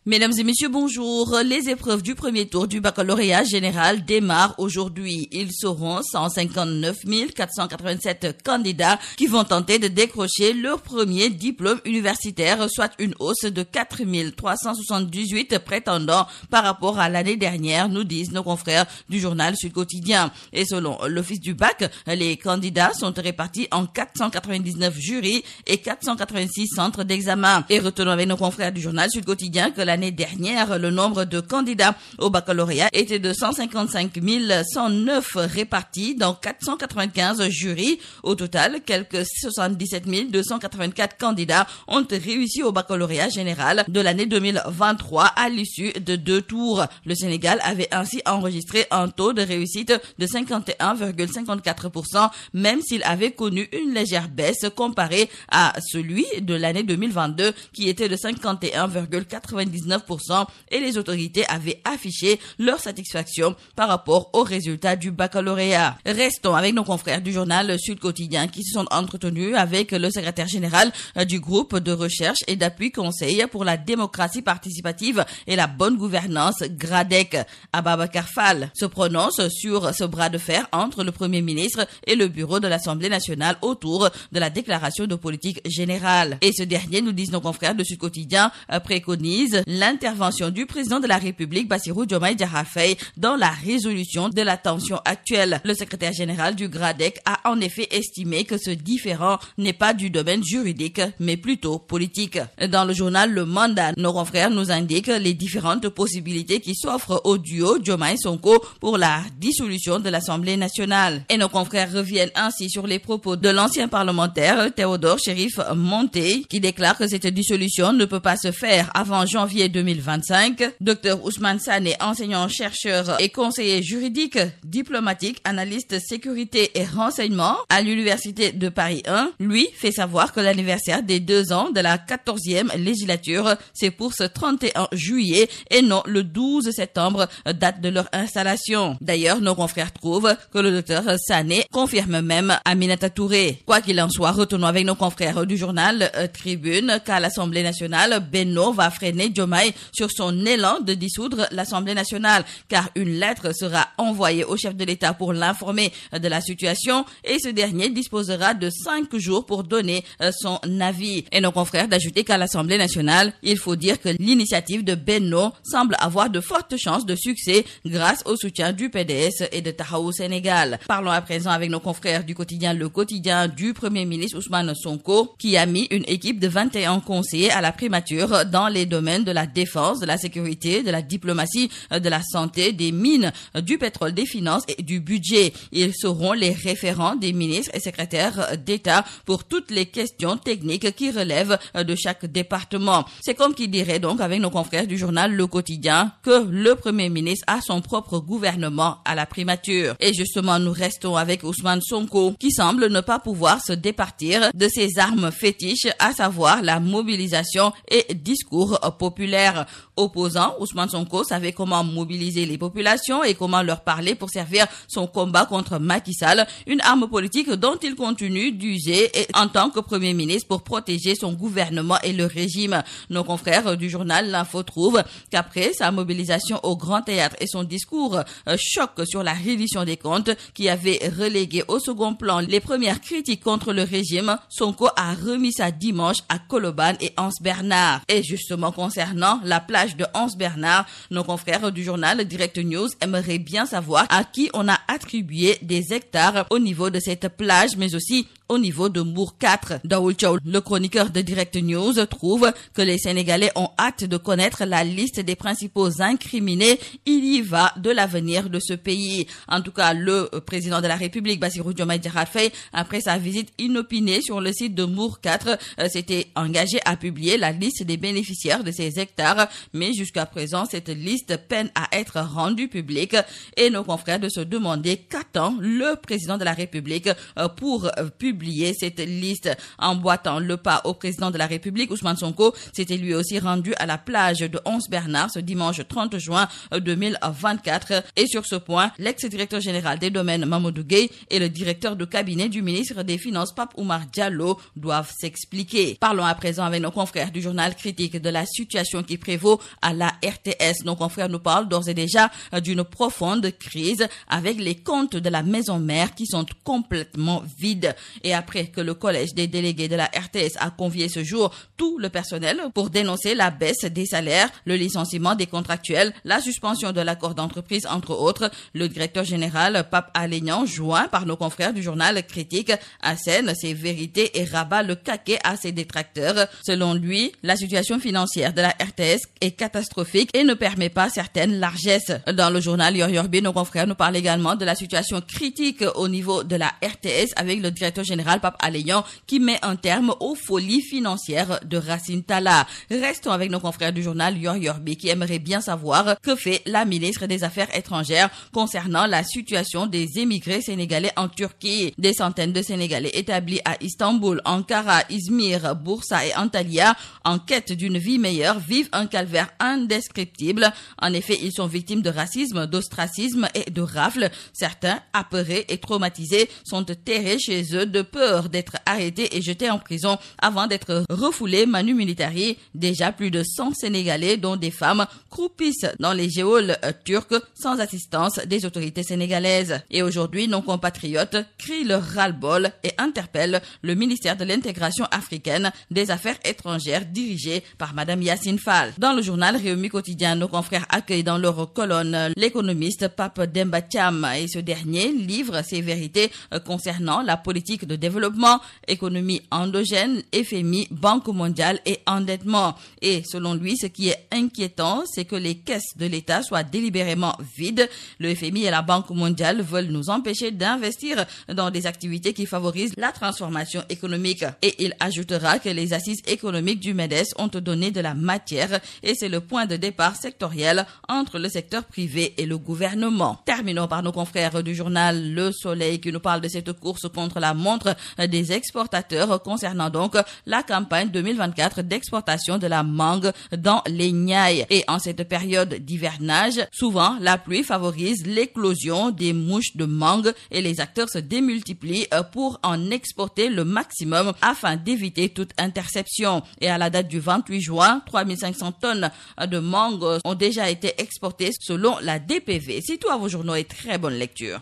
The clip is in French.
Mesdames et messieurs, bonjour. Les épreuves du premier tour du baccalauréat général démarrent aujourd'hui. Ils seront 159 487 candidats qui vont tenter de décrocher leur premier diplôme universitaire, soit une hausse de 4 378 prétendants par rapport à l'année dernière, nous disent nos confrères du journal Sud Quotidien. Et selon l'Office du bac, les candidats sont répartis en 499 jurys et 486 centres d'examen. Et retenons avec nos confrères du journal Sud Quotidien que l'année dernière, le nombre de candidats au baccalauréat était de 155 109 répartis dans 495 jurys. Au total, quelques 77 284 candidats ont réussi au baccalauréat général de l'année 2023 à l'issue de 2 tours. Le Sénégal avait ainsi enregistré un taux de réussite de 51,54%, même s'il avait connu une légère baisse comparée à celui de l'année 2022 qui était de 51,99%, et les autorités avaient affiché leur satisfaction par rapport aux résultats du baccalauréat. Restons avec nos confrères du journal Sud Quotidien qui se sont entretenus avec le secrétaire général du groupe de recherche et d'appui conseil pour la démocratie participative et la bonne gouvernance GRADEC. Ababacar Fall se prononce sur ce bras de fer entre le Premier ministre et le bureau de l'Assemblée nationale autour de la déclaration de politique générale. Et ce dernier, nous disent nos confrères de Sud Quotidien, préconise l'intervention du président de la République, Bassirou Diomaye Diakhar Faye, dans la résolution de la tension actuelle. Le secrétaire général du GRADEC a en effet estimé que ce différend n'est pas du domaine juridique, mais plutôt politique. Dans le journal Le Mandat, nos confrères nous indiquent les différentes possibilités qui s'offrent au duo Diomaye-Sonko pour la dissolution de l'Assemblée nationale. Et nos confrères reviennent ainsi sur les propos de l'ancien parlementaire Théodore Chérif Monté, qui déclare que cette dissolution ne peut pas se faire avant janvier 2025. Dr Ousmane Sané, enseignant-chercheur et conseiller juridique, diplomatique, analyste sécurité et renseignement à l'Université de Paris 1, lui fait savoir que l'anniversaire des 2 ans de la 14e législature, c'est pour ce 31 juillet et non le 12 septembre, date de leur installation. D'ailleurs, nos confrères trouvent que le docteur Sané confirme même Aminata Touré. Quoi qu'il en soit, retenons avec nos confrères du journal Tribune qu'à l'Assemblée nationale, Benno va freiner Diomaye sur son élan de dissoudre l'Assemblée nationale, car une lettre sera envoyée au chef de l'État pour l'informer de la situation et ce dernier disposera de 5 jours pour donner son avis. Et nos confrères d'ajouter qu'à l'Assemblée nationale, il faut dire que l'initiative de Benno semble avoir de fortes chances de succès grâce au soutien du PDS et de Taxawu Sénégal. Parlons à présent avec nos confrères du quotidien Le Quotidien du Premier ministre Ousmane Sonko, qui a mis une équipe de 21 conseillers à la primature dans les domaines de la défense, de la sécurité, de la diplomatie, de la santé, des mines, du pétrole, des finances et du budget. Ils seront les référents des ministres et secrétaires d'État pour toutes les questions techniques qui relèvent de chaque département. C'est comme qui dirait donc avec nos confrères du journal Le Quotidien que le Premier ministre a son propre gouvernement à la primature. Et justement, nous restons avec Ousmane Sonko qui semble ne pas pouvoir se départir de ses armes fétiches, à savoir la mobilisation et discours populaire. Opposant, Ousmane Sonko savait comment mobiliser les populations et comment leur parler pour servir son combat contre Macky Sall, une arme politique dont il continue d'user en tant que Premier ministre pour protéger son gouvernement et le régime. Nos confrères du journal L'Info trouvent qu'après sa mobilisation au Grand Théâtre et son discours choc sur la reddition des comptes qui avait relégué au second plan les premières critiques contre le régime, Sonko a remis ça dimanche à Colobane et Anse Bernard. Et justement concernant la plage de Anse Bernard, nos confrères du journal Direct News aimeraient bien savoir à qui on a attribué des hectares au niveau de cette plage, mais aussi au niveau de Mbour 4. Daoul Tchaoul, le chroniqueur de Direct News, trouve que les Sénégalais ont hâte de connaître la liste des principaux incriminés. Il y va de l'avenir de ce pays. En tout cas, le président de la République, Bassirou Diomaye Diakhar Faye, après sa visite inopinée sur le site de Mbour 4, s'était engagé à publier la liste des bénéficiaires de ces hectares, mais jusqu'à présent, cette liste peine à être rendue publique et nos confrères de se demander qu'attend le président de la République pour publier cette liste. Emboîtant le pas au président de la République, Ousmane Sonko s'était lui aussi rendu à la plage de Anse Bernard ce dimanche 30 juin 2024 et sur ce point, l'ex-directeur général des domaines Mamadou Gueye et le directeur de cabinet du ministre des Finances Pape Oumar Diallo doivent s'expliquer. Parlons à présent avec nos confrères du journal critique de la situation situation qui prévaut à la RTS. Nos confrères nous parlent d'ores et déjà d'une profonde crise avec les comptes de la maison mère qui sont complètement vides. Et après que le collège des délégués de la RTS a convié ce jour tout le personnel pour dénoncer la baisse des salaires, le licenciement des contractuels, la suspension de l'accord d'entreprise, entre autres, le directeur général Pape Alé Niang, joint par nos confrères du journal Critique, assène ses vérités et rabat le caquet à ses détracteurs. Selon lui, la situation financière de la RTS est catastrophique et ne permet pas certaines largesses. Dans le journal Yoyorbi, nos confrères nous parlent également de la situation critique au niveau de la RTS avec le directeur général Pape Alé Niang qui met un terme aux folies financières de Racine Talla. Restons avec nos confrères du journal Yoyorbi qui aimeraient bien savoir que fait la ministre des Affaires étrangères concernant la situation des émigrés sénégalais en Turquie. Des centaines de Sénégalais établis à Istanbul, Ankara, Izmir, Bursa et Antalya en quête d'une vie meilleure vivent un calvaire indescriptible. En effet, ils sont victimes de racisme, d'ostracisme et de rafles. Certains, apeurés et traumatisés, sont terrés chez eux de peur d'être arrêtés et jetés en prison avant d'être refoulés manu militari. Déjà plus de 100 Sénégalais, dont des femmes, croupissent dans les geôles turques sans assistance des autorités sénégalaises. Et aujourd'hui, nos compatriotes crient leur ras-le-bol et interpellent le ministère de l'intégration africaine des affaires étrangères dirigé par Madame Yacine Fall. Dans le journal Réumi Quotidien, nos confrères accueillent dans leur colonne l'économiste Pape Demba Thiam et ce dernier livre ses vérités concernant la politique de développement, économie endogène, FMI, Banque mondiale et endettement. Et selon lui, ce qui est inquiétant, c'est que les caisses de l'État soient délibérément vides. Le FMI et la Banque mondiale veulent nous empêcher d'investir dans des activités qui favorisent la transformation économique. Et il ajoutera que les assises économiques du MEDES ont donné de la matière et c'est le point de départ sectoriel entre le secteur privé et le gouvernement. Terminons par nos confrères du journal Le Soleil qui nous parle de cette course contre la montre des exportateurs concernant donc la campagne 2024 d'exportation de la mangue dans les Niayes. Et en cette période d'hivernage, souvent la pluie favorise l'éclosion des mouches de mangue et les acteurs se démultiplient pour en exporter le maximum afin d'éviter toute interception. Et à la date du 28 juin, 3500 tonnes de mangue ont déjà été exportées selon la DPV. C'est tout à vos journaux et très bonne lecture.